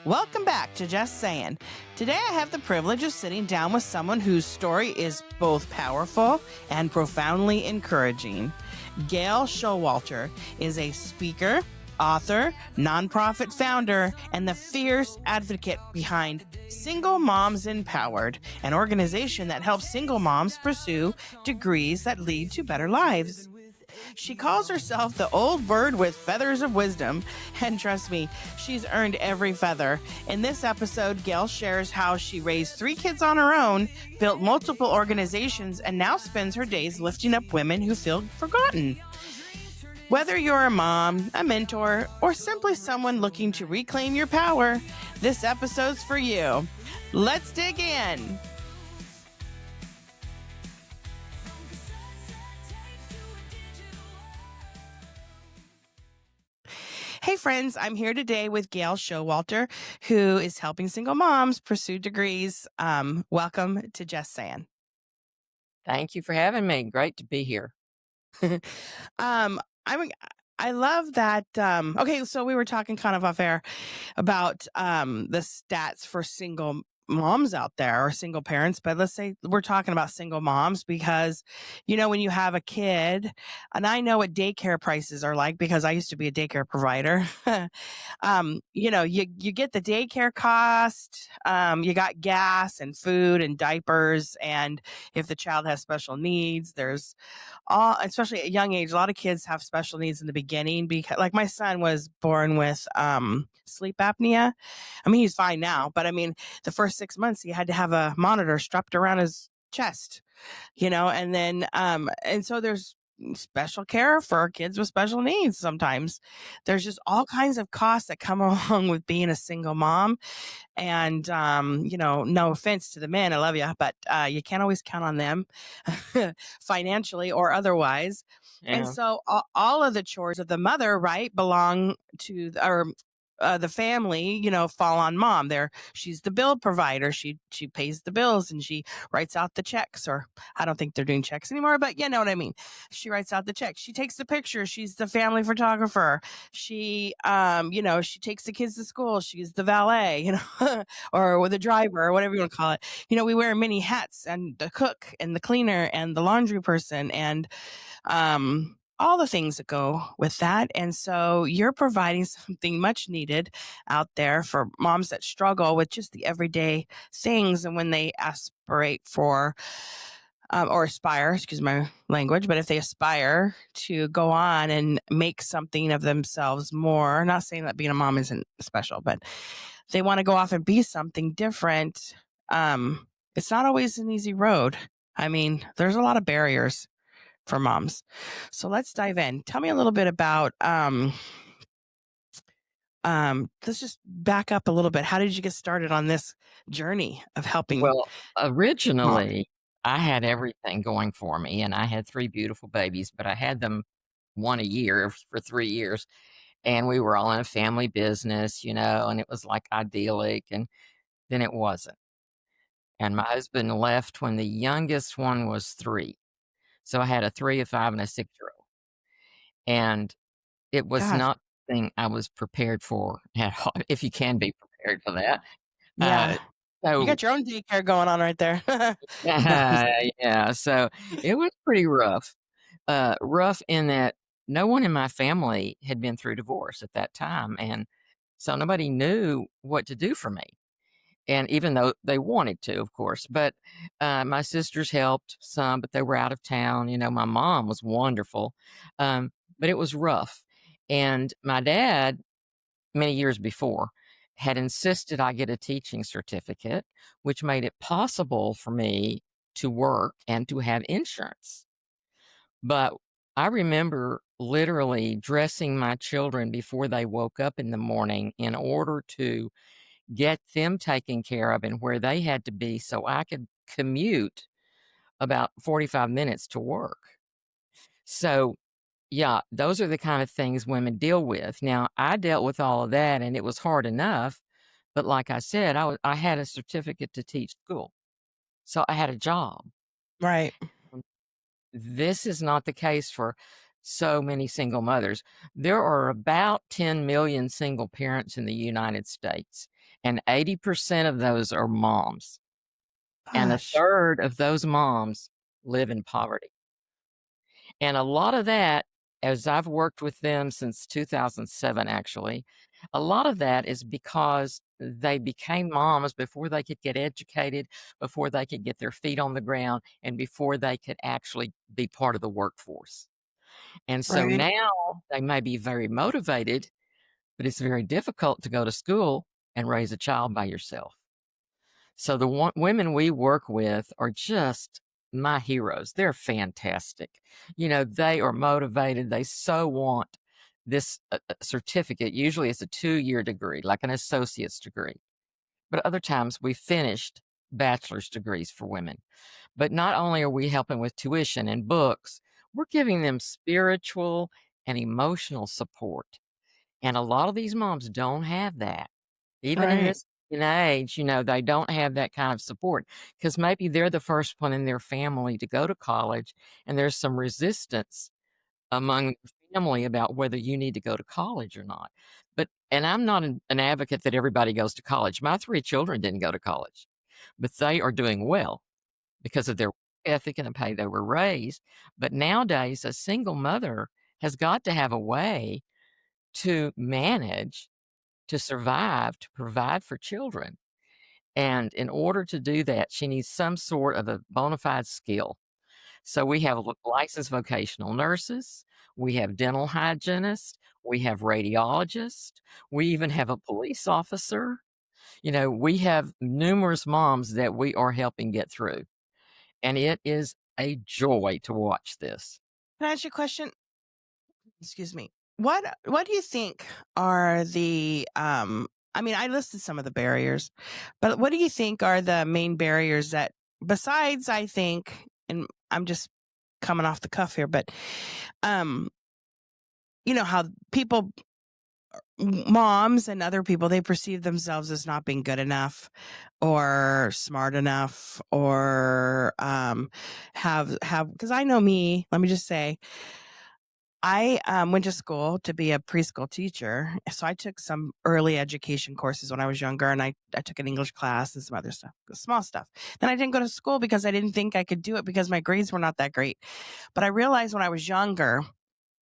Welcome back to Just Saying. Today I have the privilege of sitting down with someone whose story is both powerful and profoundly encouraging. Gail Showalter is a speaker, author, nonprofit founder, and the fierce advocate behind Single Moms Empowered, an organization that helps single moms pursue degrees that lead to better lives. She calls herself the old bird with feathers of wisdom, and trust me, she's earned every feather. In this episode, Gail shares how she raised 3 kids on her own, built multiple organizations, and now spends her days lifting up women who feel forgotten. Whether you're a mom, a mentor, or simply someone looking to reclaim your power, this episode's for you. Let's dig in. Hey friends, I'm here today with Gail Showalter, who is helping single moms pursue degrees. Welcome to Just Saying. Thank you for having me. Great to be here. I love that. Okay, so we were talking kind of off air about the stats for single moms out there or single parents, but let's say we're talking about single moms because, when you have a kid, and I know what daycare prices are like because I used to be a daycare provider. You get the daycare cost, you got gas and food and diapers, and if the child has special needs, there's especially at a young age, a lot of kids have special needs in the beginning because, like, my son was born with sleep apnea. I mean, he's fine now, but I mean, the first 6 months he had to have a monitor strapped around his chest, and then and so there's special care for kids with special needs. Sometimes there's just all kinds of costs that come along with being a single mom. And no offense to the men, I love you, but you can't always count on them financially or otherwise. And Yeah. so all of the chores of the mother, right, belong to the family, fall on mom. She's the bill provider. She pays the bills and she writes out the checks. Or I don't think they're doing checks anymore, but you know what I mean. She writes out the checks. She takes the pictures. She's the family photographer. She, she takes the kids to school. She's the valet, or the driver, or whatever you want to call it. We wear many hats, and the cook and the cleaner and the laundry person and all the things that go with that. And so you're providing something much needed out there for moms that struggle with just the everyday things. And when they aspirate for, or aspire, excuse my language, but if they aspire to go on and make something of themselves more, not saying that being a mom isn't special, but they want to go off and be something different. It's not always an easy road. I mean, there's a lot of barriers for moms. So let's dive in. Tell me a little bit about let's just back up a little bit. How did you get started on this journey of helping Well, mom? originally, I had everything going for me, and I had 3 beautiful babies, but I had them 1 a year for 3 years, and we were all in a family business, and it was, like, idyllic, and then it wasn't. And my husband left when the youngest one was 3. So I had a 3, a 5, and a 6-year-old, and it was Gosh, not something I was prepared for at all, if you can be prepared for that. Uh, yeah. You so got your own daycare going on right there. No, yeah, so it was pretty rough. Rough in that no one in my family had been through divorce at that time, and so nobody knew what to do for me, and even though they wanted to, of course, but, my sisters helped some, but they were out of town. My mom was wonderful, but it was rough, and my dad, many years before, had insisted I get a teaching certificate, which made it possible for me to work and to have insurance. But I remember literally dressing my children before they woke up in the morning in order to get them taken care of and where they had to be so I could commute about 45 minutes to work. So, yeah, those are the kind of things women deal with. Now, I dealt with all of that and it was hard enough, but like I said, I had a certificate to teach school. So I had a job. right. This is not the case for so many single mothers. There are about 10 million single parents in the United States, and 80% of those are moms, and a Gosh. third of those moms live in poverty. And a lot of that, as I've worked with them since 2007, actually, a lot of that is because they became moms before they could get educated, before they could get their feet on the ground, and before they could actually be part of the workforce. And so Right. now they may be very motivated, but it's very difficult to go to school and raise a child by yourself. So the women we work with are just my heroes. They're fantastic. They are motivated. They so want this certificate. Usually it's a 2-year degree, like an associate's degree. But other times we finished bachelor's degrees for women. But not only are we helping with tuition and books, we're giving them spiritual and emotional support. And a lot of these moms don't have that. Even in Right. this day and age, they don't have that kind of support because maybe they're the first one in their family to go to college, and there's some resistance among the family about whether you need to go to college or not. And I'm not an advocate that everybody goes to college. My 3 children didn't go to college, but they are doing well because of their work ethic and the way they were raised. But nowadays, a single mother has got to have a way to manage, to survive, to provide for children. And in order to do that, she needs some sort of a bona fide skill. So we have licensed vocational nurses, we have dental hygienists, we have radiologists, we even have a police officer. We have numerous moms that we are helping get through. And it is a joy to watch this. Can I ask you a question? Excuse me. What do you think are the I mean, I listed some of the barriers, but what do you think are the main barriers that besides I think and I'm just coming off the cuff here, but um how people moms and other people they perceive themselves as not being good enough or smart enough or have because I know me, let me just say I went to school to be a preschool teacher. So I took some early education courses when I was younger, and I took an English class and some other stuff, small stuff. Then I didn't go to school because I didn't think I could do it because my grades were not that great. But I realized when I was younger,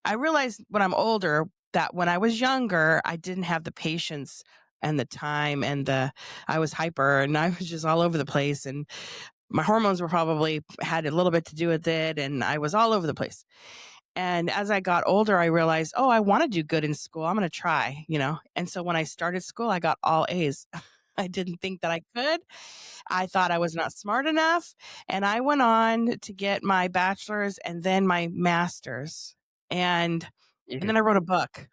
I realized when I'm older that when I was younger, I didn't have the patience and the time I was hyper and I was just all over the place and my hormones were probably had a little bit to do with it and I was all over the place. And as I got older, I realized, oh, I want to do good in school. I'm going to try. And so when I started school, I got all A's. I didn't think that I could. I thought I was not smart enough. And I went on to get my bachelor's and then my master's. And Yeah. then I wrote a book.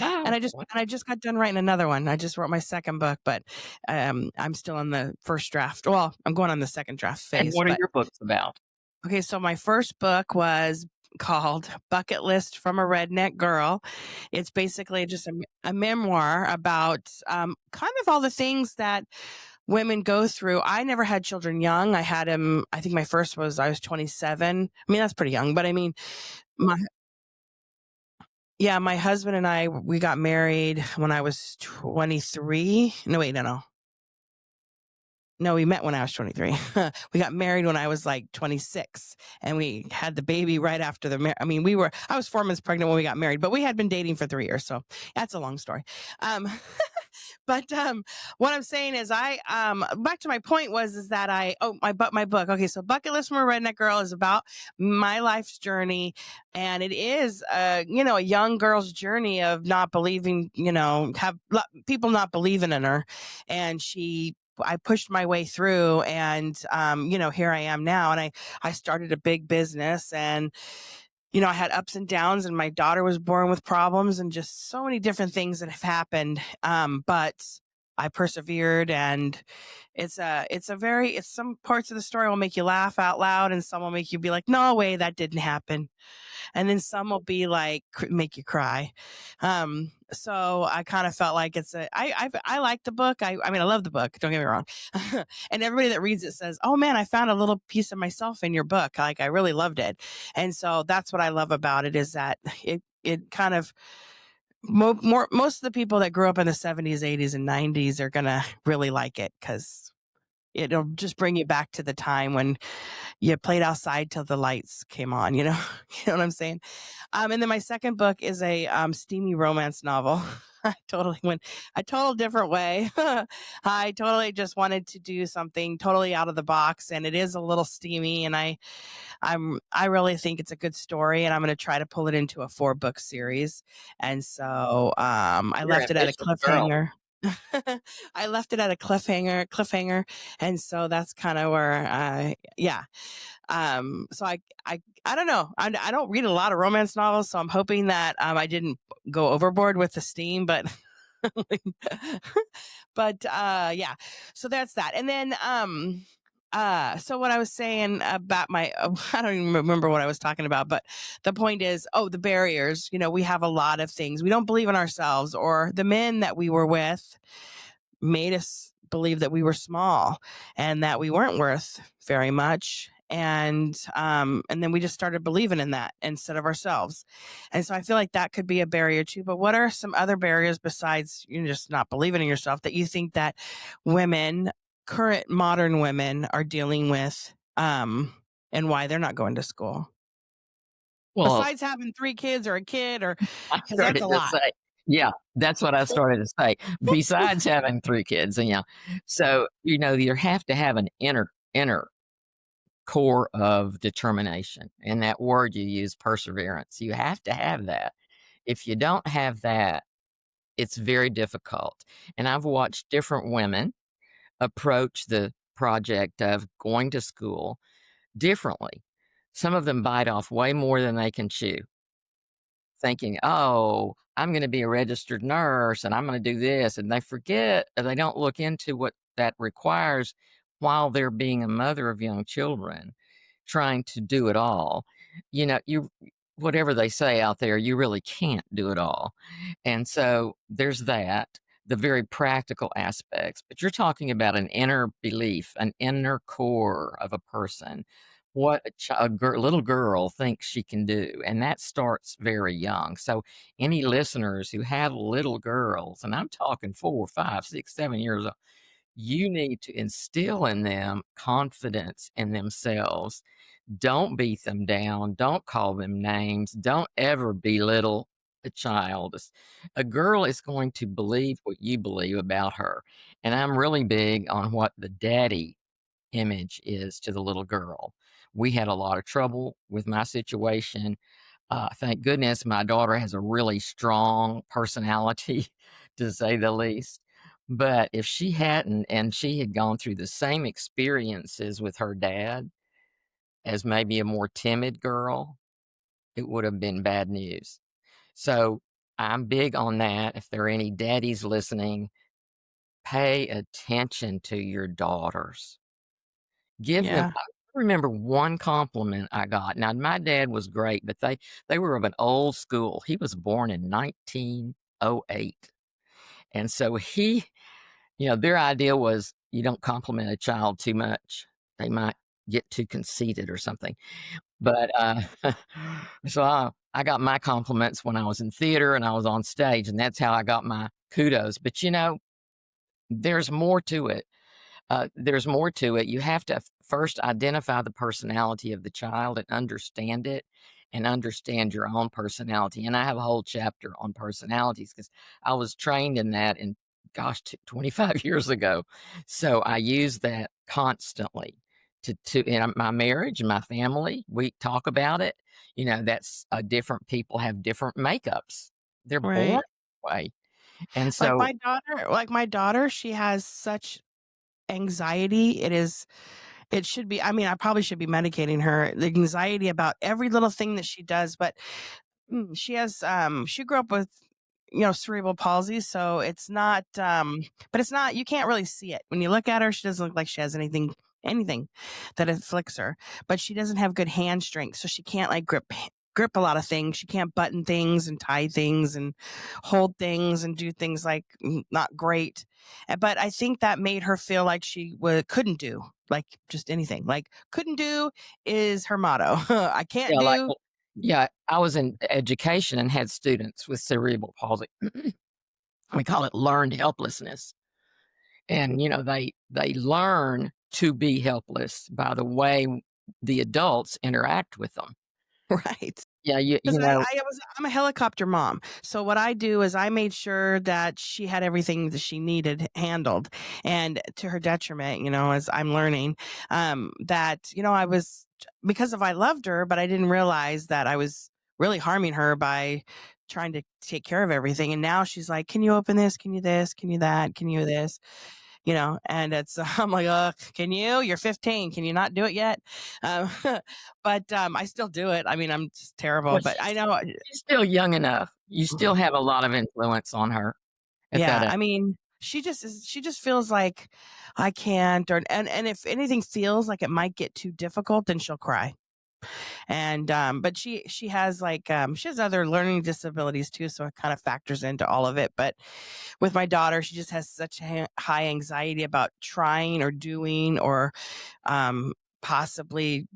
And Oh, I just got done writing another one. I just wrote my second book, but I'm still on the first draft. Well, I'm going on the second draft and phase, what are but your books about? okay, so my first book was called Bucket List from a Redneck Girl. It's basically just a memoir about kind of all the things that women go through. I never had children young. I had him, I think my first was, I was 27. I mean, that's pretty young, but I mean, my, yeah, my husband and I, we got married when I was 23. No, wait, no. No, we met when I was 23. We got married when I was like 26 and we had the baby right after I mean, I was 4 months pregnant when we got married, but we had been dating for 3 years. So that's a long story. Um, but what I'm saying is back to my point is that my book. Okay. So Bucket List from a Redneck Girl is about my life's journey. And it is, a young girl's journey of not believing, people not believing in her. And I pushed my way through and, here I am now. And I started a big business and, I had ups and downs and my daughter was born with problems and just so many different things that have happened. But I persevered, and it's some parts of the story will make you laugh out loud, and some will make you be like, no way, that didn't happen. And then some will be like make you cry. So I kind of felt like I like the book. I mean, I love the book, don't get me wrong. And everybody that reads it says, oh man, I found a little piece of myself in your book, like I really loved it. And so that's what I love about it, is that it kind of most of the people that grew up in the 70s, 80s, and 90s are gonna really like it, because it'll just bring you back to the time when you played outside till the lights came on, you know? You know what I'm saying? And then my second book is a steamy romance novel. I totally went a total different way. I totally just wanted to do something totally out of the box, and it is a little steamy, and I really think it's a good story, and I'm going to try to pull it into a 4-book series. And so I You're left it at a ambitious girl. cliffhanger. I left it at a cliffhanger, and so that's kind of where yeah. So I don't know. I don't read a lot of romance novels, so I'm hoping that I didn't go overboard with the steam, but but yeah. So that's that. And then so what I was saying about my I don't even remember what I was talking about, but the point is, oh, the barriers. You know, we have a lot of things. We don't believe in ourselves, or the men that we were with made us believe that we were small and that we weren't worth very much. And then we just started believing in that instead of ourselves. And so I feel like that could be a barrier too. But what are some other barriers besides you just not believing in yourself that you think that women, current modern women, are dealing with, and why they're not going to school? Well, Besides having 3 kids or a kid, or I because that's a started to lot. say yeah, that's what I started to say, besides having 3 kids, and yeah. So, you have to have an inner core of determination, and that word you use, perseverance. You have to have that. If you don't have that, it's very difficult, and I've watched different women approach the project of going to school differently. Some of them bite off way more than they can chew, thinking, "Oh, I'm gonna be a registered nurse and I'm gonna do this," and they forget or they don't look into what that requires while they're being a mother of young children, trying to do it all. You whatever they say out there, you really can't do it all. And so there's that, the very practical aspects, but you're talking about an inner belief, an inner core of a person, what little girl thinks she can do, and that starts very young. So, any listeners who have little girls, and I'm talking 4, 5, 6, 7 years old, you need to instill in them confidence in themselves. Don't beat them down. Don't call them names. Don't ever belittle a child. A girl is going to believe what you believe about her. And I'm really big on what the daddy image is to the little girl. We had a lot of trouble with my situation. Thank goodness my daughter has a really strong personality, to say the least. But if she hadn't, and she had gone through the same experiences with her dad as maybe a more timid girl, it would have been bad news. So I'm big on that. If there are any daddies listening, pay attention to your daughters. Give them Yeah. I remember one compliment I got. Now, my dad was great, but they were of an old school. He was born in 1908, and so their idea was you don't compliment a child too much. They might get too conceited or something. But, so I got my compliments when I was in theater and I was on stage, and that's how I got my kudos. But, there's more to it. There's more to it. You have to first identify the personality of the child and understand it and understand your own personality. And I have a whole chapter on personalities because I was trained in that in, gosh, 25 years ago. So I use that constantly in my marriage and my family. We talk about it. That's different people have different makeups. They're born Right. that way. And so, Like my daughter, she has such anxiety. It should be, I mean, I probably should be medicating her. The anxiety about every little thing that she does, but she grew up with cerebral palsy. So it's not, but it's not, you can't really see it. When you look at her, she doesn't look like she has anything that afflicts her, but she doesn't have good hand strength. So she can't like grip a lot of things. She can't button things and tie things and hold things and do things like not great. But I think that made her feel like she couldn't do like just anything. Like couldn't do is her motto. I can't Yeah, like do. yeah, I was in education and had students with cerebral palsy. We call it learned helplessness. And, they learn to be helpless by the way the adults interact with them. Right. Yeah, Because I'm a helicopter mom. So what I do is I made sure that she had everything that she needed handled, and to her detriment, as I'm learning, that I was, because of I loved her, but I didn't realize that I was really harming her by trying to take care of everything. And now she's like, "Can you open this? Can you this? Can you that? Can you this?" And it's I'm like, can you? You're 15. Can you not do it yet? Um, but I still do it. I mean, I'm just terrible, well, but I know. she's still young enough. You still have a lot of influence on her at that Yeah, age. I mean, she just feels like I can't, or and if anything feels like it might get too difficult, then she'll cry. And but she has like she has other learning disabilities too, so it kind of factors into all of it. But with my daughter, she just has such high anxiety about trying or doing or possibly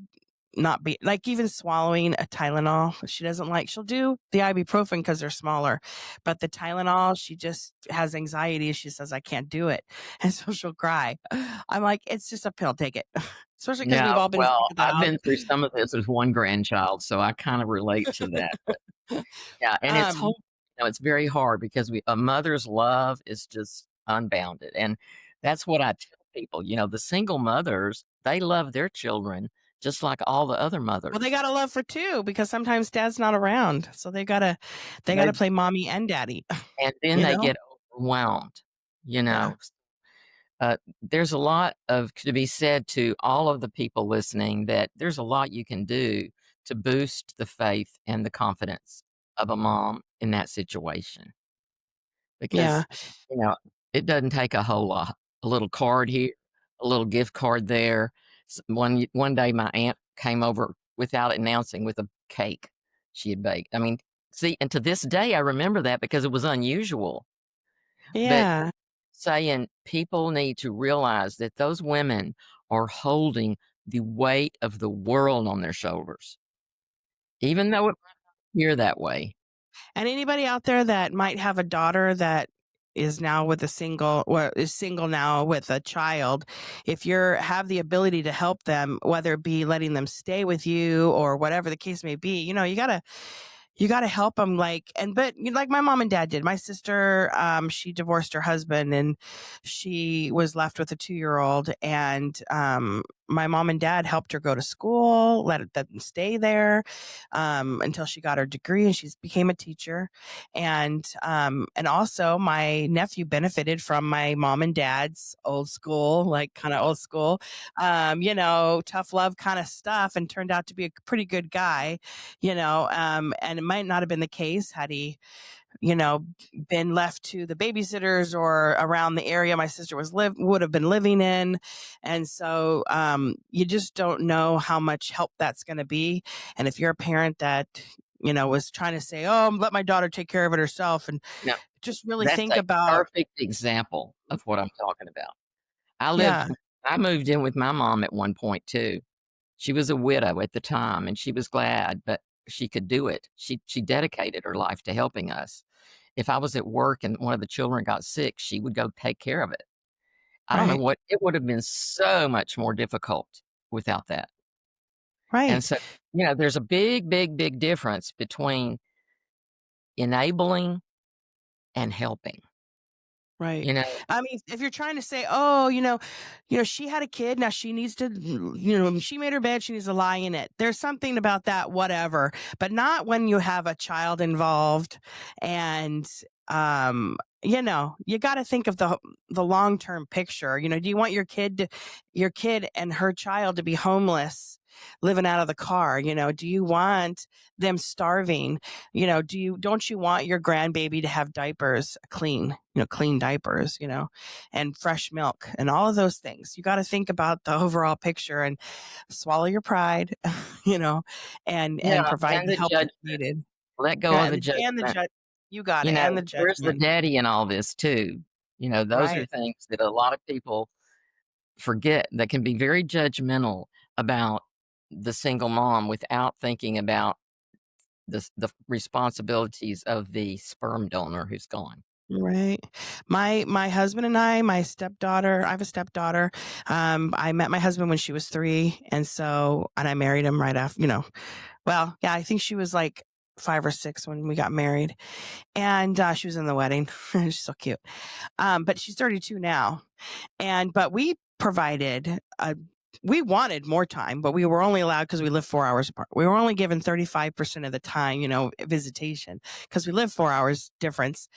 not be like even swallowing a Tylenol. She doesn't like, she'll do the ibuprofen because they're smaller, but the Tylenol, she just has anxiety. She says, I can't do it. And so she'll cry. I'm like, it's just a pill, take it. Especially because Yeah, we've all been sick well, at the I've house. been through some of this as one grandchild, so I kinda relate to that. Yeah, and it's hard. um, It's very hard because a mother's love is just unbounded, and that's what I tell people. The single mothers, they love their children just like all the other well, they mothers. got to love for two because sometimes dad's not around. So they gotta They play mommy and daddy, and then you they know? get overwhelmed, you Yeah. know? There's a lot of to be said to all of the people listening that there's a lot you can do to boost the faith and the confidence of a mom in that situation. Yeah. Because, you know, it doesn't take a whole lot. A little card here, a little gift card there. One day, my aunt came over without announcing with a cake she had baked. I mean, see, and to this day, I remember that because it was unusual. But Yeah. saying people need to realize that those women are holding the weight of the world on their shoulders, even though it might appear that way. And anybody out there that might have a daughter that is now with a single or is single now with a child, if you're have the ability to help them, whether it be letting them stay with you or whatever the case may be, you gotta help them. Like, and but like my mom and dad did. My sister, she divorced her husband and she was left with a 2-year-old, and my mom and dad helped her go to school, let them stay there until she got her degree and she became a teacher. And also my nephew benefited from my mom and dad's old school, like kind of old school, tough love kind of stuff, and turned out to be a pretty good guy. And it might not have been the case had he, you know, been left to the babysitters or around the area my sister would have been living in. And so you just don't know how much help that's going to be. And if you're a parent that, was trying to say, oh, let my daughter take care of it herself, and Now, just really that's think a about, perfect example of what I'm talking about. I lived yeah, I moved in with my mom at one point too. She was a widow at the time, and she was glad, but she could do it. She dedicated her life to helping us. If I was at work and one of the children got sick, she would go take care of it. I don't know right, what it would have been so much more difficult without that. And right. so, there's a big, big, big difference between enabling and helping. Right. You know, I mean, if you're trying to say, "Oh, she had a kid, now she needs to, she made her bed, she needs to lie in it." There's something about that, whatever, but not when you have a child involved. And you got to think of the long-term picture. Do you want your kid and her child to be homeless living out of the car? Do you want them starving? Don't you want your grandbaby to have diapers clean, clean diapers, and fresh milk and all of those things? You got to think about the overall picture and swallow your pride, you know, and Yeah, provide and the the help that's judgment. needed. Let go of And the and the judgment. judge, you got You it, know, and the where's the judgment, daddy in all this too? Those are right? things that a lot of people forget that can be very judgmental about the single mom without thinking about the responsibilities of the sperm donor who's gone. Right. My husband and my stepdaughter, I have a stepdaughter. I met my husband when she was 3, and I married him right after, well, yeah, I think she was like 5 or 6 when we got married, and she was in the wedding. She's so cute. But she's 32 now, but we wanted more time, but we were only allowed because we live 4 hours apart. We were only given 35% of the time, visitation, because we live 4 hours difference.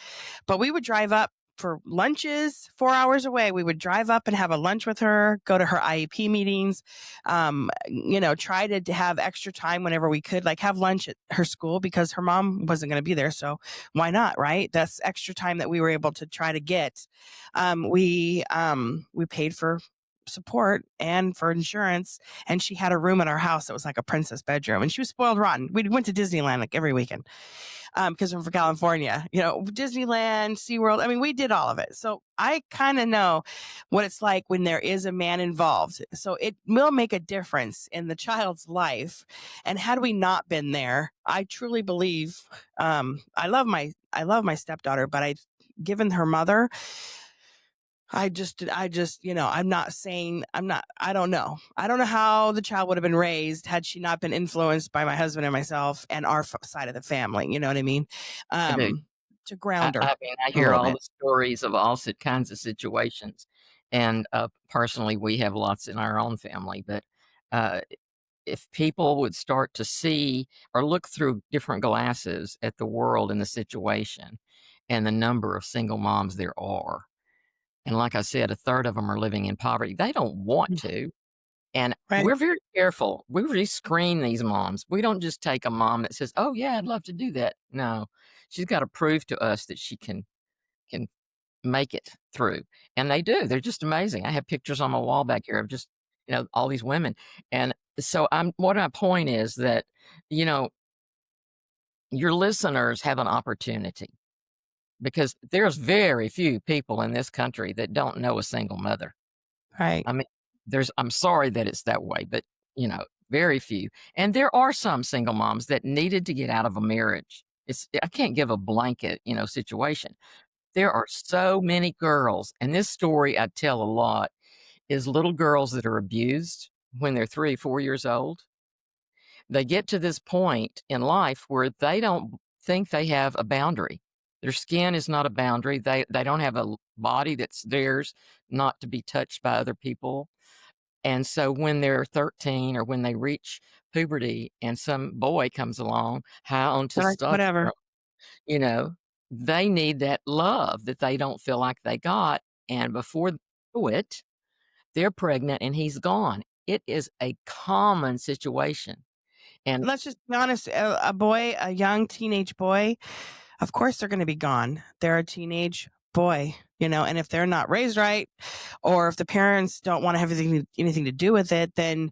But we would drive up for lunches 4 hours away. We would drive up and have a lunch with her, go to her IEP meetings, try to have extra time whenever we could, like have lunch at her school because her mom wasn't going to be there. So why not? Right. That's extra time that we were able to try to get. We paid for support and for insurance, and she had a room at our house that was like a princess bedroom, and she was spoiled rotten. We went to Disneyland like every weekend because I'm from California, Disneyland, SeaWorld. I mean, we did all of it. So I kind of know what it's like when there is a man involved. So it will make a difference in the child's life. And had we not been there, I truly believe, I love my stepdaughter, but given her mother, I'm not saying, I don't know. I don't know how the child would have been raised had she not been influenced by my husband and myself and our side of the family. You know what I mean? I do. To I ground her I mean, I a hear little all bit. the stories of all kinds of situations, and, personally, we have lots in our own family, but, uh, if people would start to see or look through different glasses at the world and the situation and the number of single moms there are, and like I said, a third of them are living in poverty. They don't want Mm, to, and right. we're very careful. We really screen these moms. We don't just take a mom that says, "Oh, yeah, I'd love to do that." No, she's gotta prove to us that she can make it through, and they do. They're just amazing. I have pictures on my wall back here of just, all these women, and so what my point is that, you know, your listeners have an opportunity because there's very few people in this country that don't know a single mother. Right. I mean, I'm sorry that it's that way, but, very few, and there are some single moms that needed to get out of a marriage. I can't give a blanket, situation. There are so many girls, and this story I tell a lot is little girls that are abused when they're 3, 4 years old. They get to this point in life where they don't think they have a boundary. Their skin is not a boundary. They don't have a body that's theirs not to be touched by other people. And so when they're 13 or when they reach puberty and some boy comes along high on They're like, testosterone, whatever. you know, they need that love that they don't feel like they got, and before they know it, they're pregnant and he's gone. It is a common situation, and Let's just be honest. A young teenage boy, of course they're going to be gone. They're a teenage boy, and if they're not raised right, or if the parents don't want to have anything to do with it, then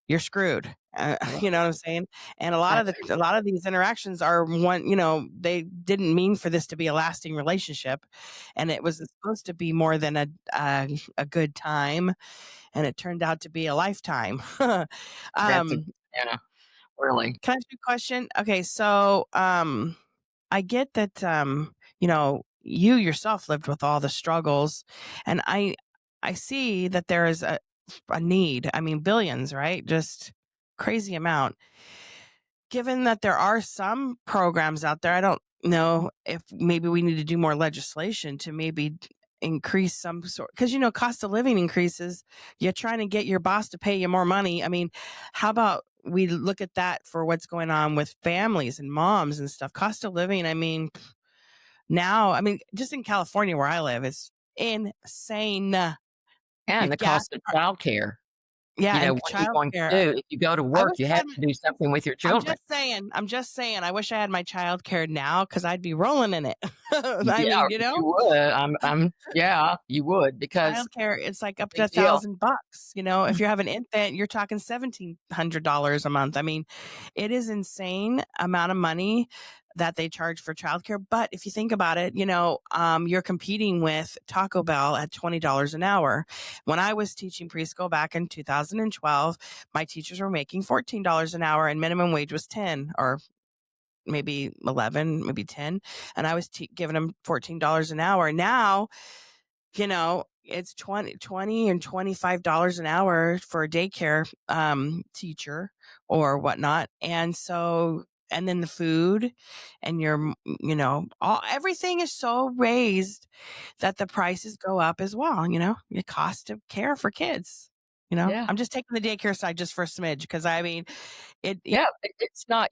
you're screwed. well, You know what I'm saying? And a lot I of a lot of these interactions are they didn't mean for this to be a lasting relationship, and it was supposed to be more than a good time, and it turned out to be a lifetime. that's um, yeah, really. can I ask you a question? Okay, so I get that you yourself lived with all the struggles, and I see that there is a need. I mean, billions, right? Just crazy amount. Given that there are some programs out there, I don't know if maybe we need to do more legislation to maybe increase some sort, because cost of living increases. You're trying to get your boss to pay you more money. I mean, how about we look at that for what's going on with families and moms and stuff? Cost of living, I mean, now, I mean, just in California where I live, it's insane. The And the gas cost of childcare. Yeah, and What are you going to childcare. do? If you go to I work, wish you I have had to do something with your children. I'm just saying, I wish I had my childcare now because I'd be rolling in it. I Yeah, mean, you would. Yeah, you would because childcare, it's like up to big deal. $1,000. If Mm, you have an infant, you're talking $1,700 a month. I mean, it is insane amount of money that they charge for childcare. But if you think about it, you're competing with Taco Bell at $20 an hour. When I was teaching preschool back in 2012, my teachers were making $14 an hour, and minimum wage was 10 or maybe 11, maybe 10, and I was giving them $14 an hour. Now, it's 20 and $25 an hour for a daycare teacher or whatnot. And so, and then the food and everything is so raised that the prices go up as well. The cost of care for kids. yeah. I'm just taking the daycare side just for a smidge because I mean, it Yeah, it's not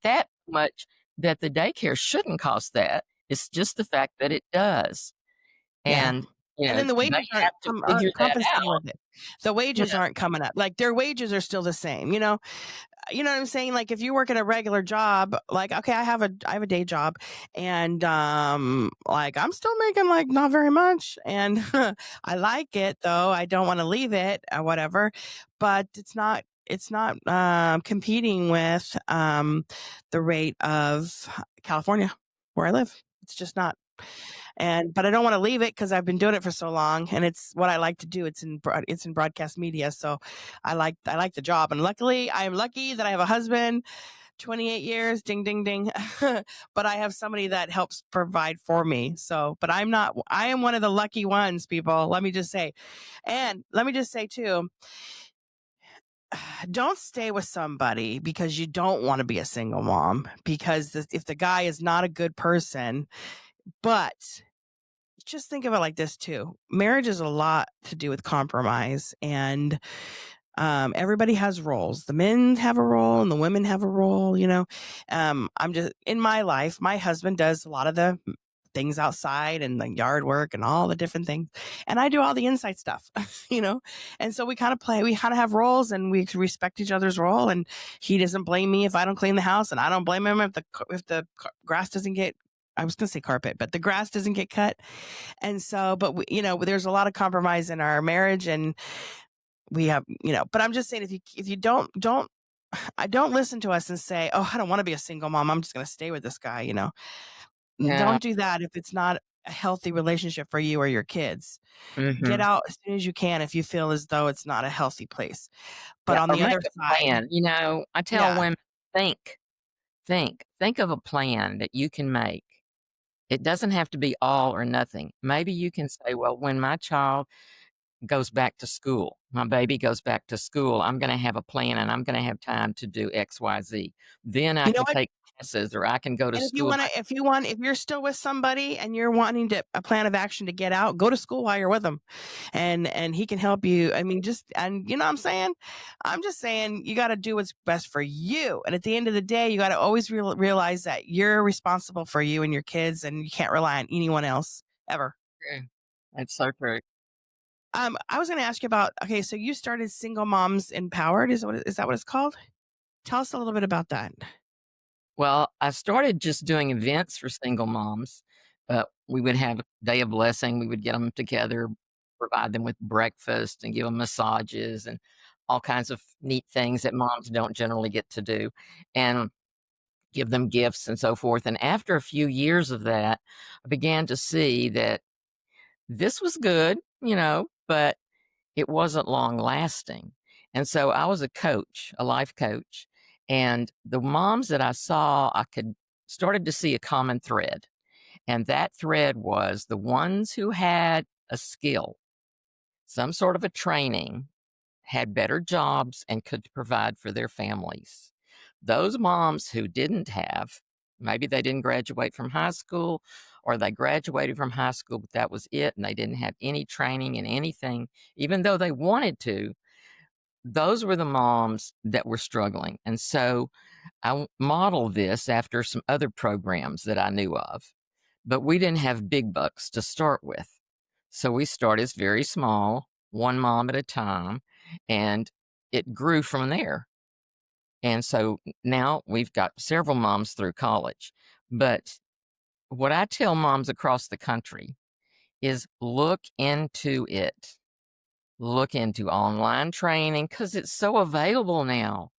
that much that the daycare shouldn't cost that. It's just the fact that it does. yeah. And, And then the they wages have to figure aren't that compensating out. with it. The You wages know? aren't coming up. Like their wages are still the same. You know what I'm saying? Like if you work in a regular job, like okay, I have a day job, and like I'm still making like not very much, and I like it though. I don't want to leave it or whatever, but it's not competing with the rate of California where I live. It's just not. But I don't want to leave it because I've been doing it for so long, and it's what I like to do. It's in broadcast media, so I like the job, and luckily I am lucky that I have a husband, 28 years, ding ding ding, but I have somebody that helps provide for me. So, but I am one of the lucky ones, people. Let me just say, and let me just say too, don't stay with somebody because you don't want to be a single mom because if the guy is not a good person, but just think of it like this too. Marriage is a lot to do with compromise, and everybody has roles. The men have a role, and the women have a role. I'm just in my life. My husband does a lot of the things outside and the yard work and all the different things, and I do all the inside stuff. you know, and so we kind of play. We kind of have roles, and we respect each other's role. And he doesn't blame me if I don't clean the house, and I don't blame him if the grass doesn't get. I was going to say carpet, but the grass doesn't get cut. And so, but there's a lot of compromise in our marriage, and we have, but I'm just saying, if you don't, I don't listen to us and say, oh, I don't want to be a single mom. I'm just going to stay with this guy. Yeah. Don't do that if it's not a healthy relationship for you or your kids. Get Mhm. out as soon as you can if you feel as though it's not a healthy place. But Yeah, on or the make other a side, plan. I tell yeah, women, think, think of a plan that you can make. It doesn't have to be all or nothing. Maybe you can say, well, when my child goes back to school, my baby goes back to school, I'm going to have a plan and I'm going to have time to do X, Y, Z. Then I you know can what? take classes or I can go to And if you school. want to, if you're still with somebody and you're wanting a plan of action to get out, go to school while you're with them, and he can help you. I mean, and you know what I'm saying? I'm just saying you got to do what's best for you. And at the end of the day, you got to always realize that you're responsible for you and your kids, and you can't rely on anyone else ever. Yeah, that's so true. I was going to ask you about. Okay, so you started Single Moms Empowered. Is that what it's called? Tell us a little bit about that. Well, I started just doing events for single moms. We would have a day of blessing. We would get them together, provide them with breakfast, and give them massages and all kinds of neat things that moms don't generally get to do, and give them gifts and so forth. And after a few years of that, I began to see that this was good, but it wasn't long lasting. And so I was a coach, a life coach, and the moms that I saw, I could started to see a common thread. And that thread was the ones who had a skill, some sort of a training, had better jobs and could provide for their families. Those moms who didn't have, maybe they didn't graduate from high school or they graduated from high school, but that was it. And they didn't have any training in anything, even though they wanted to. Those were the moms that were struggling. And so I modeled this after some other programs that I knew of, but we didn't have big bucks to start with. So we started very small, one mom at a time. and it grew from there. And so now we've got several moms through college. But what I tell moms across the country is look into it. Look into online training because it's so available now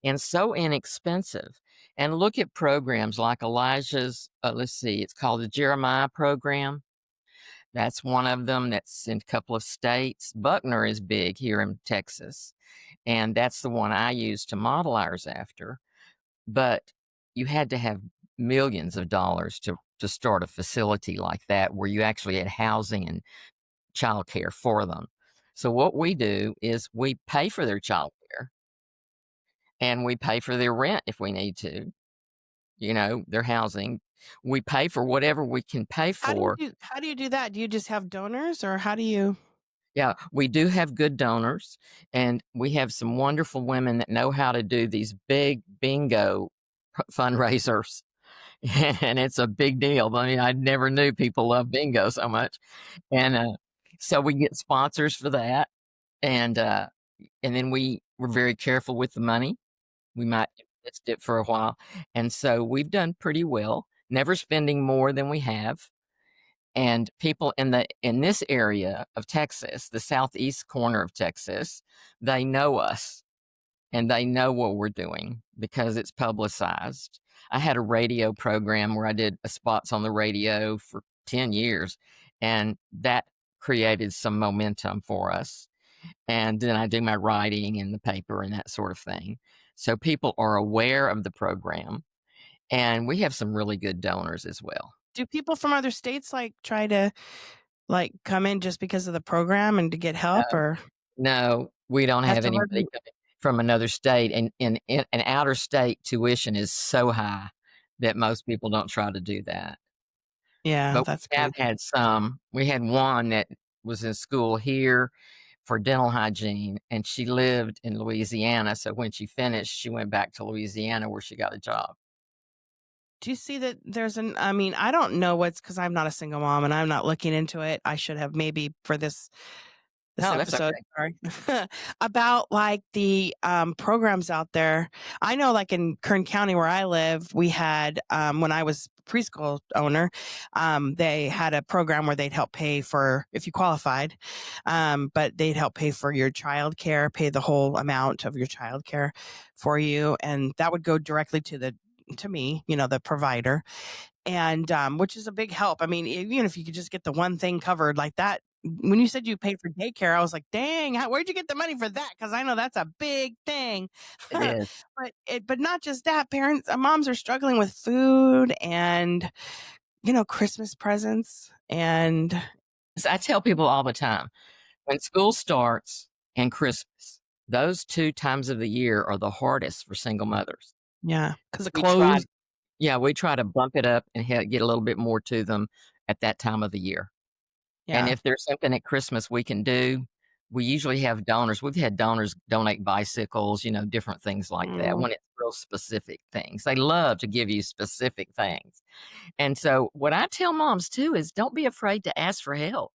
and so inexpensive. And look at programs like Elijah's, let's see, it's called the Jeremiah program. That's one of them that's in a couple of states. Buckner is big here in Texas, and that's the one I use to model ours after. But you had to have millions of dollars to start a facility like that where you actually had housing and childcare for them. So what we do is we pay for their childcare and we pay for their rent if we need to, their housing. We pay for whatever we can pay for. How do you do that? Do you just have donors, or how do you? Yeah, we do have good donors, and we have some wonderful women that know how to do these big bingo fundraisers. And it's a big deal. I mean, I never knew people love bingo so much. And so we get sponsors for that. And then we're very careful with the money. We might invest it for a while. And so we've done pretty well, never spending more than we have. And people in this area of Texas, the southeast corner of Texas, they know us and they know what we're doing because it's publicized. I had a radio program where I did spots on the radio for 10 years, and that created some momentum for us. And then I do my writing in the paper and that sort of thing. So people are aware of the program, and we have some really good donors as well. Do people from other states like try to like come in just because of the program and to get help, No, or no, we don't has have to anybody hardly? coming from another state, and an outer state tuition is so high that most people don't try to do that. Yeah, But that's we have good. had some. We had one that was in school here for dental hygiene, and she lived in Louisiana, so when she finished, she went back to Louisiana where she got a job. Do you see that there's an? I mean, I don't know what's because I'm not a single mom and I'm not looking into it. I should have maybe for this No, that's episode, okay. sorry, about like the programs out there. I know, like in Kern County where I live, we had when I was preschool owner, they had a program where they'd help pay for if you qualified, but they'd help pay for your child care, pay the whole amount of your child care for you, and that would go directly to me, the provider, and which is a big help. I mean, even if you could just get the one thing covered like that. When you said you paid for daycare, I was like, "Dang, where'd you get the money for that?" Because I know that's a big thing. It is. But not just that. Parents, moms are struggling with food and Christmas presents, and So I tell people all the time, when school starts and Christmas, those 2 times of the year are the hardest for single mothers. yeah, because of We try clothes. Yeah, we try to bump it up and get a little bit more to them at that time of the year. And Yeah. if there's something at Christmas we can do, we usually have donors. We've had donors donate bicycles, different things like that Mm, when it's real specific things. They love to give you specific things. And so what I tell moms too is don't be afraid to ask for help.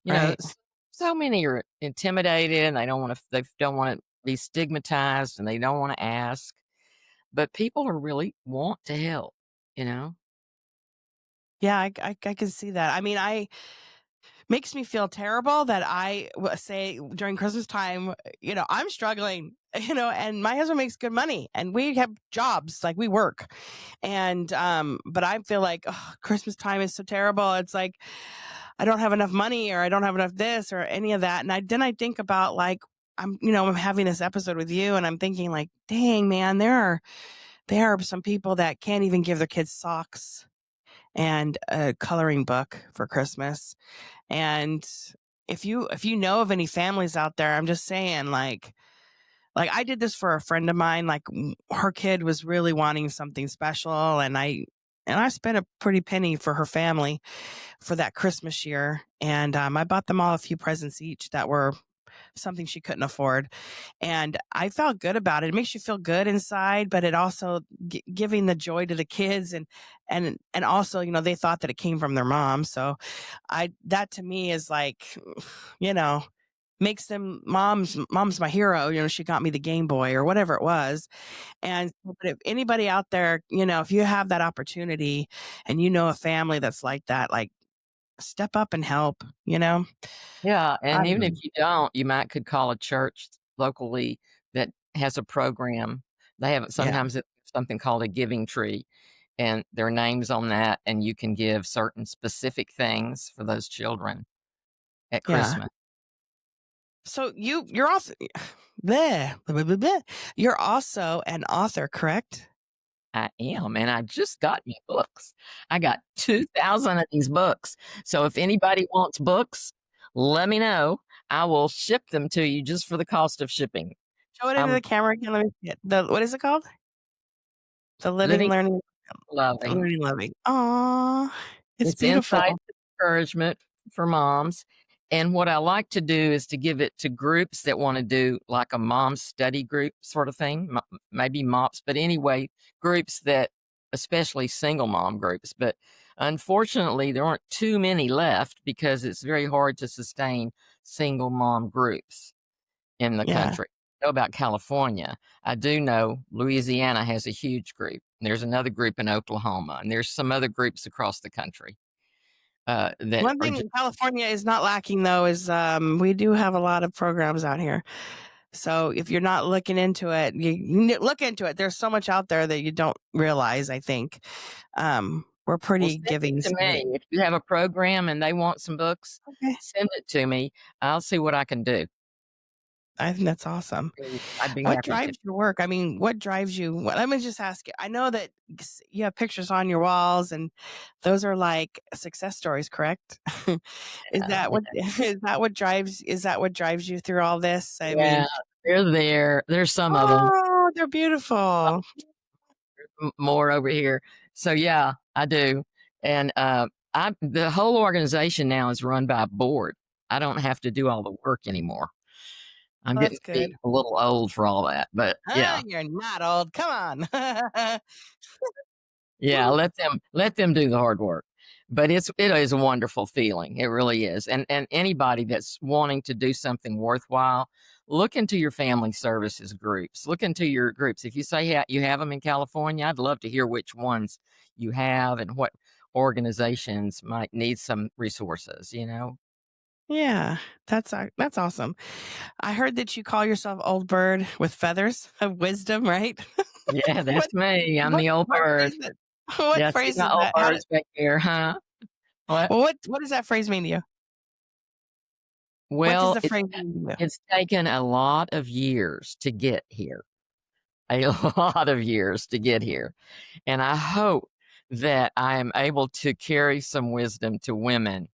You know, right. s So many are intimidated and they don't wanna be stigmatized and they don't wanna ask, but people are really want to help, you know? Yeah, I can see that. I mean, I makes me feel terrible that say during Christmas time, I'm struggling, and my husband makes good money and we have jobs, like we work. And, but I feel like Christmas time is so terrible. It's like, I don't have enough money or I don't have enough this or any of that. And then I think about like, I'm having this episode with you and I'm thinking like, dang man, there are some people that can't even give their kids socks and a coloring book for Christmas. And if you know of any families out there, I'm just saying like I did this for a friend of mine. Like her kid was really wanting something special, and I spent a pretty penny for her family for that Christmas year, and I bought them all a few presents each that were something she couldn't afford, and I felt good about it. It makes you feel good inside, but it also giving the joy to the kids, and also they thought that it came from their mom, so I that to me is like, you know makes them mom's my hero. She got me the Game Boy or whatever it was. And but if anybody out there, if you have that opportunity and you know a family that's like that, like step up and help. Yeah, I and even if don't you don't, you might could call a church locally that has a program. They have Yeah. sometimes it's something called a giving tree, and their names on that, and you can give certain specific things for those children at Yeah. Christmas. So you're also bleh, blah, blah, blah, blah. You're also an author, correct? I am, and I just got my books. I got 2,000 of these books. So if anybody wants books, let me know. I will ship them to you just for the cost of shipping. Show it into I'm the camera again. Let me see it. What is it called? The living, Living, Learning, loving. Learning, Loving. Aw, it's It's insights beautiful. and encouragement for moms. And what I like to do is to give it to groups that want to do like a mom study group sort of thing, maybe MOPS, but anyway, groups that, especially single mom groups. But unfortunately, there aren't too many left because it's very hard to sustain single mom groups in the Yeah. country. I know about California. I do know Louisiana has a huge group. There's another group in Oklahoma, and there's some other groups across the country that One are thing just California is not lacking though is we do have a lot of programs out here. So if you're not looking into it, you look into it. There's so much out there that you don't realize, I think. We're well, pretty send it giving to state. me. If you have a program and they want some books, Okay. send it to me. I'll see what I can do. I think that's awesome. I'd be What happy to. drives your work? I mean, what drives you? Let me just ask you. I know that you have pictures on your walls, and those are like success stories, correct? Is Uh, that what drives you through all this? I yeah, mean, they're there. There's some of them oh, they're beautiful. more over here. So yeah, I do. And I the whole organization now is run by a board. I don't have to do all the work anymore. I'm Oh, getting that's to be good. a little old for all that, but yeah. You're not old. Come on. Yeah, let them do the hard work. But it is a wonderful feeling. It really is. And anybody that's wanting to do something worthwhile, look into your family services groups. Look into your groups. If you say you have them in California, I'd love to hear which ones you have and what organizations might need some resources. Yeah, that's awesome. I heard that you call yourself Old Bird with feathers of wisdom, right? Yeah, What that's me. I'm what the old what bird. phrase it what Yeah, see phrase my is old that? birds back there, huh? What? What does that phrase mean to you? What does Well, the phrase mean to you? it's taken a lot of years to get here. A lot of years to get here. And I hope that I am able to carry some wisdom to women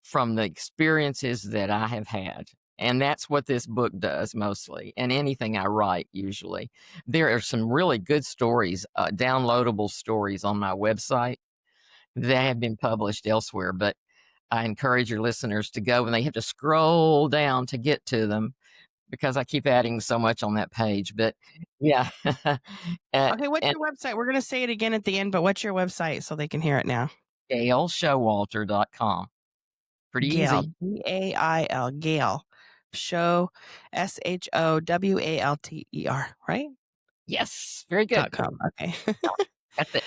from the experiences that I have had. And that's what this book does mostly, and anything I write usually. There are some really good stories, downloadable stories on my website that have been published elsewhere, but I encourage your listeners to go and they have to scroll down to get to them because I keep adding so much on that page. But yeah, uh, Okay, what's and your website? We're gonna say it again at the end, but what's your website so they can hear it now? GailShowalter.com. Pretty Gail, easy. Gail, Gail, show, SHOWALTER, right? Yes, very good. .com. Okay. That's it.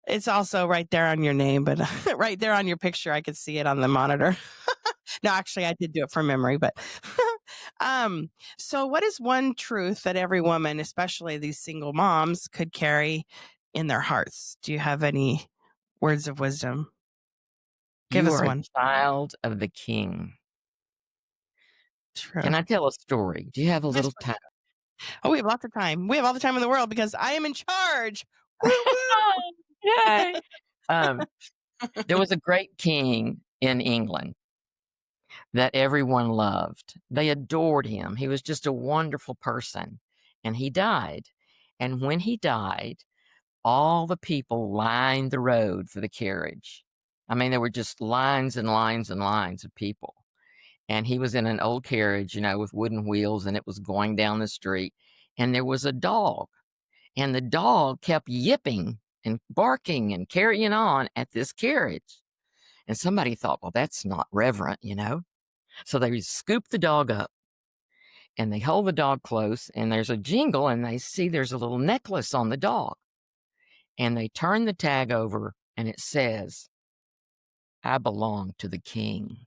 It's also right there on your name, but right there on your picture, I could see it on the monitor. No, actually, I did do it from memory, but um, so what is one truth that every woman, especially these single moms, could carry in their hearts? Do you have any words of wisdom? Give You us are a one. child of the king. True. Can I tell a story? Do you have a Yes, little please. time? Oh, we have lots of time. We have all the time in the world because I am in charge. Woo Yay. woo. Um, there was a great king in England that everyone loved. They adored him. He was just a wonderful person. And he died. And when he died, all the people lined the road for the carriage. I mean, there were just lines and lines and lines of people. And he was in an old carriage, with wooden wheels, and it was going down the street. And there was a dog, and the dog kept yipping and barking and carrying on at this carriage. And somebody thought, well, that's not reverent. So they scoop the dog up and they hold the dog close, and there's a jingle, and they see there's a little necklace on the dog. And they turn the tag over, and it says, I belong to the king.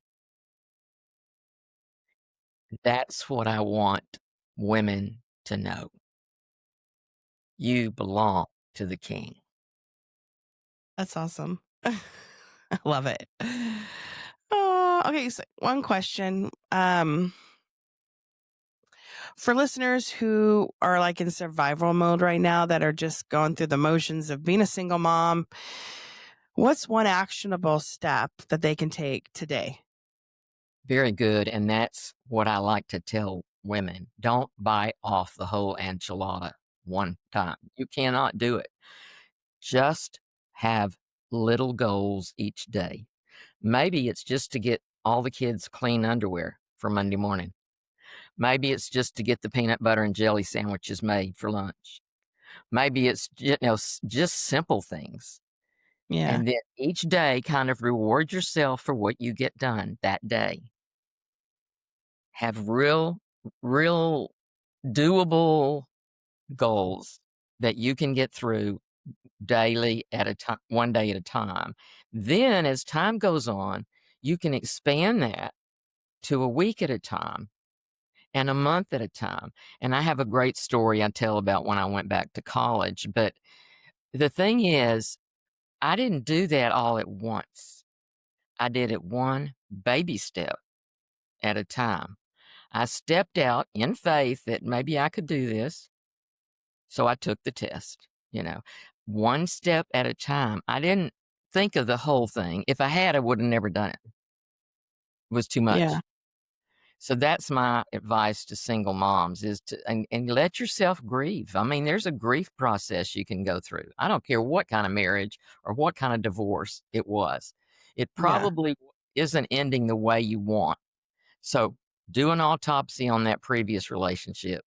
That's what I want women to know. You belong to the king. That's awesome. I love it. Okay, so one question. For listeners who are like in survival mode right now that are just going through the motions of being a single mom, what's one actionable step that they can take today? Very good. And that's what I like to tell women. Don't bite off the whole enchilada one time. You cannot do it. Just have little goals each day. Maybe it's just to get all the kids clean underwear for Monday morning. Maybe it's just to get the peanut butter and jelly sandwiches made for lunch. Maybe it's just simple things. Yeah. And then each day kind of reward yourself for what you get done that day. Have real doable goals that you can get through daily at a time, one day at a time. Then as time goes on, you can expand that to a week at a time and a month at a time. And I have a great story I tell about when I went back to college. But the thing is, I didn't do that all at once. I did it one baby step at a time. I stepped out in faith that maybe I could do this. So I took the test, one step at a time. I didn't think of the whole thing. If I had, I would have never done it. It was too Yeah. much. So that's my advice to single moms is and let yourself grieve. I mean, there's a grief process you can go through. I don't care what kind of marriage or what kind of divorce it was. It Yeah. probably isn't ending the way you want. So do an autopsy on that previous relationship.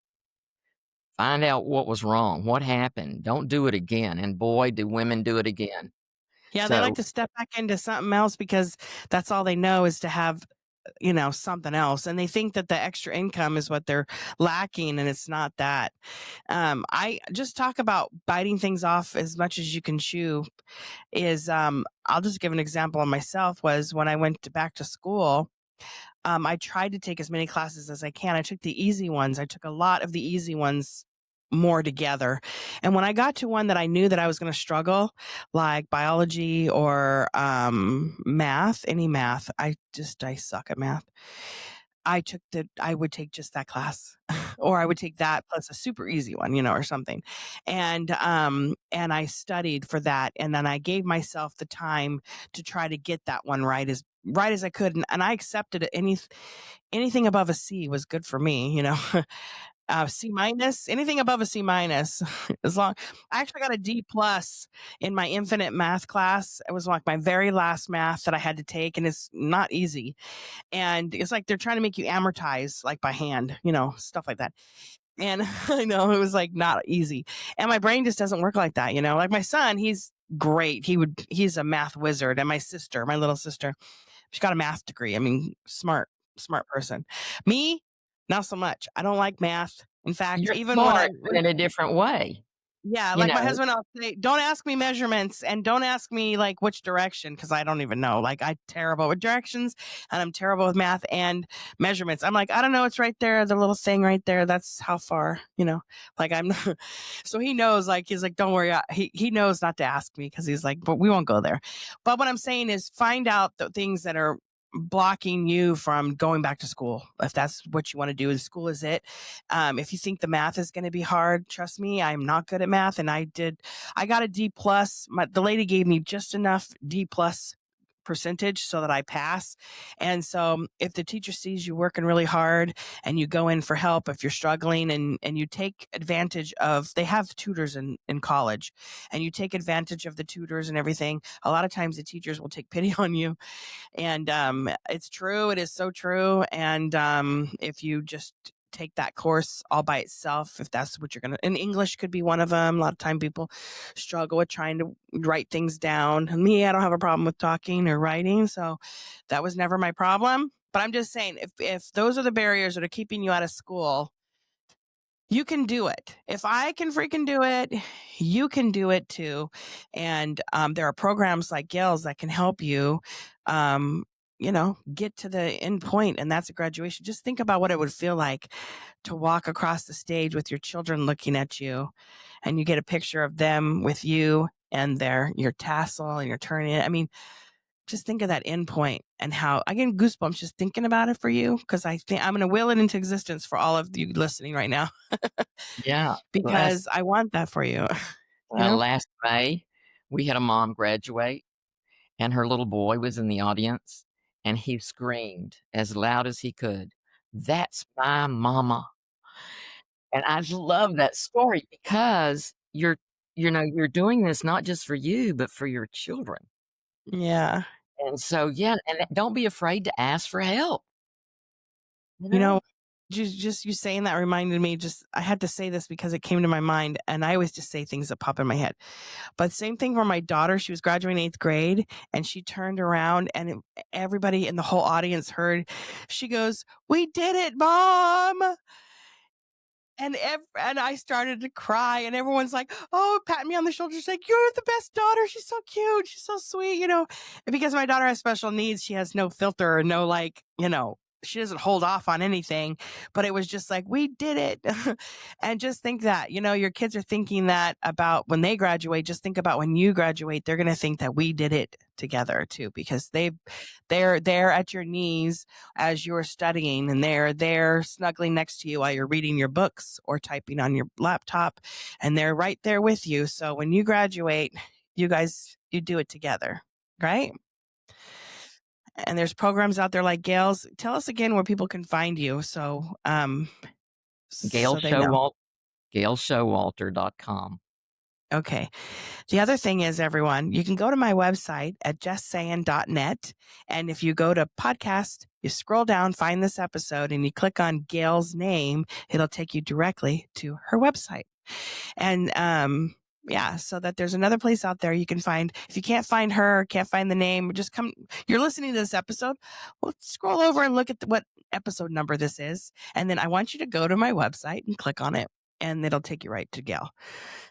Find out what was wrong, what happened. Don't do it again. And boy, do women do it again. Yeah, they like So to step back into something else because that's all they know is to have, something else. And they think that the extra income is what they're lacking, and it's not that. I just talk about biting things off as much as you can chew. I'll just give an example of myself. Was when I went back to school, I tried to take as many classes as I can. I took the easy ones. I took a lot of the easy ones more together. And when I got to one that I knew that I was going to struggle, like biology or math, any math, I suck at math. I would take just that class or I would take that plus a super easy one, or something. And I studied for that. And then I gave myself the time to try to get that one right as I could. And I accepted it. Anything above a C was good for me, C minus, anything above a C minus, as long. I actually got a D plus in my infinite math class. It was like my very last math that I had to take, and it's not easy. And it's like they're trying to make you amortize like by hand, stuff like that. And I know it was like not easy. And my brain just doesn't work like that, Like my son, he's great. He's a math wizard. And my little sister, she got a math degree. I mean, smart person. Me, not so much. I don't like math. In fact, you're even when I smart, but in a different way. yeah, You like my know, husband, I'll say, don't ask me measurements and don't ask me like which direction because I don't even know. Like I'm terrible with directions and I'm terrible with math and measurements. I'm like, I don't know, it's right there, the little thing right there. That's how far, like I'm so he knows, like he's like, don't worry. He knows not to ask me because he's like, but we won't go there. But what I'm saying is find out the things that are blocking you from going back to school if that's what you want to do and school is it. If you think the math is going to be hard, trust me, I'm not good at math. And I got a D plus. The lady gave me just enough D plus percentage so that I pass. And so if the teacher sees you working really hard and you go in for help, if you're struggling and you take advantage of, they have tutors in college and you take advantage of the tutors and everything, a lot of times the teachers will take pity on you. And it's true. It is so true. And if you just take that course all by itself, if that's what you're going to, and English could be one of them. A lot of time people struggle with trying to write things down. And me, I don't have a problem with talking or writing. So that was never my problem. But I'm just saying, if those are the barriers that are keeping you out of school, you can do it. If I can freaking do it, you can do it too. And there are programs like Gail's that can help you, um, get to the end point, and that's a graduation. Just think about what it would feel like to walk across the stage with your children looking at you, and you get a picture of them with you and your tassel, and you're turning it. I mean, just think of that end point and how I get goosebumps just thinking about it for you, because I think I'm going to will it into existence for all of you listening right now. Yeah. Because I want that for you, you know? Last May, we had a mom graduate, and her little boy was in the audience, and he screamed as loud as he could, "That's my mama." And I love that story because you're doing this not just for you, but for your children. Yeah. And so, yeah, and don't be afraid to ask for help, you You know? know, just you saying that reminded me, I had to say this because it came to my mind, and I always just say things that pop in my head. But same thing for my daughter. She was graduating 8th grade, and she turned around, and everybody in the whole audience heard. She goes, "We did it, Mom." And I started to cry, and everyone's like, "Oh," patting me on the shoulder. She's like, "You're the best daughter. She's so cute. She's so sweet." And because my daughter has special needs, she has no filter, no, like, she doesn't hold off on anything. But it was just like, we did it. And just think that, your kids are thinking that about when they graduate. Just think about when you graduate, they're going to think that we did it together too, because they're there at your knees as you're studying, and they're there snuggling next to you while you're reading your books or typing on your laptop, and they're right there with you. So when you graduate, you do it together, right? And there's programs out there like Gail's. Tell us again where people can find you, Gail so they know. Showalt GailShowalter.com. Okay. The other thing is, everyone, you can go to my website at justsayin.net. And if you go to podcast, you scroll down, find this episode, and you click on Gail's name, it'll take you directly to her website. And, yeah, so that there's another place out there you can find. If you can't find her, can't find the name, just come, you're listening to this episode, well, scroll over and look at what episode number this is. And then I want you to go to my website and click on it, and it'll take you right to Gail.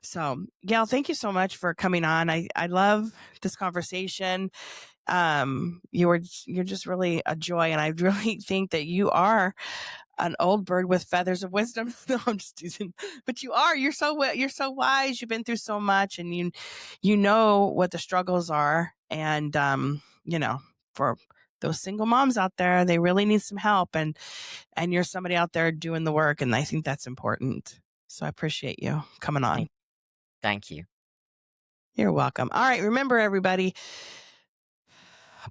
So, Gail, thank you so much for coming on. I love this conversation. You're just really a joy, and I really think that you are an old bird with feathers of wisdom. No, I'm just teasing. But you're so wise. You've been through so much, and you know what the struggles are. And for those single moms out there, they really need some help, and you're somebody out there doing the work, and I think that's important. So I appreciate you coming on. Thank you. You're welcome. All right. Remember, everybody,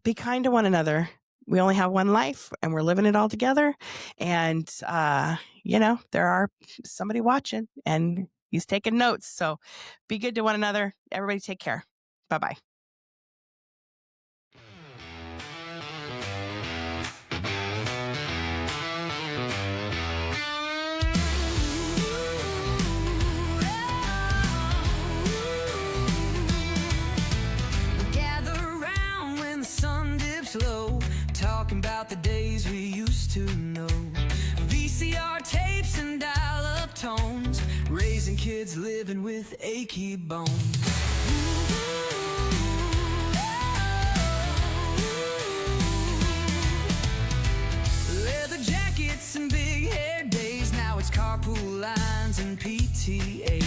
be kind to one another. We only have one life, and we're living it all together. And, there are somebody watching, and he's taking notes. So be good to one another. Everybody take care. Bye-bye. Low, talking about the days we used to know. VCR tapes and dial-up tones, raising kids living with achy bones. Leather jackets and big hair days, now it's carpool lines and PTA.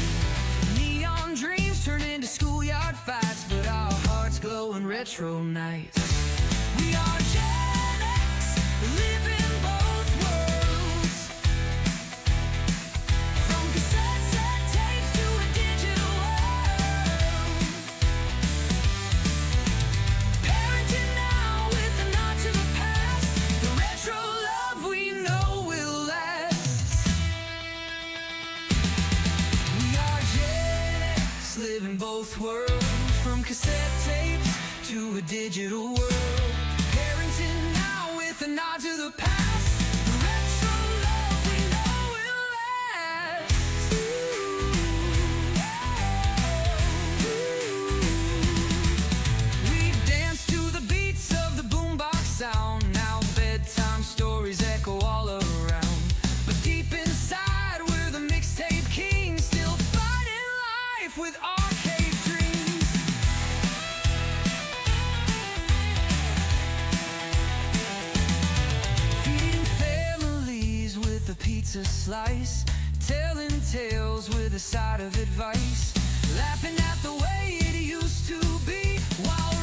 Neon dreams turn into schoolyard fights, but our hearts glow in retro nights. We are Gen X, living both worlds. From cassette tapes to a digital world. Parenting now with a nod to the past. The retro love we know will last. We are Gen X, living both worlds. From cassette tapes to a digital world. A nod to the past, the retro love we know will last. We dance to the beats of the boombox sound. Now bedtime to slice, telling tales with a side of advice, laughing at the way it used to be while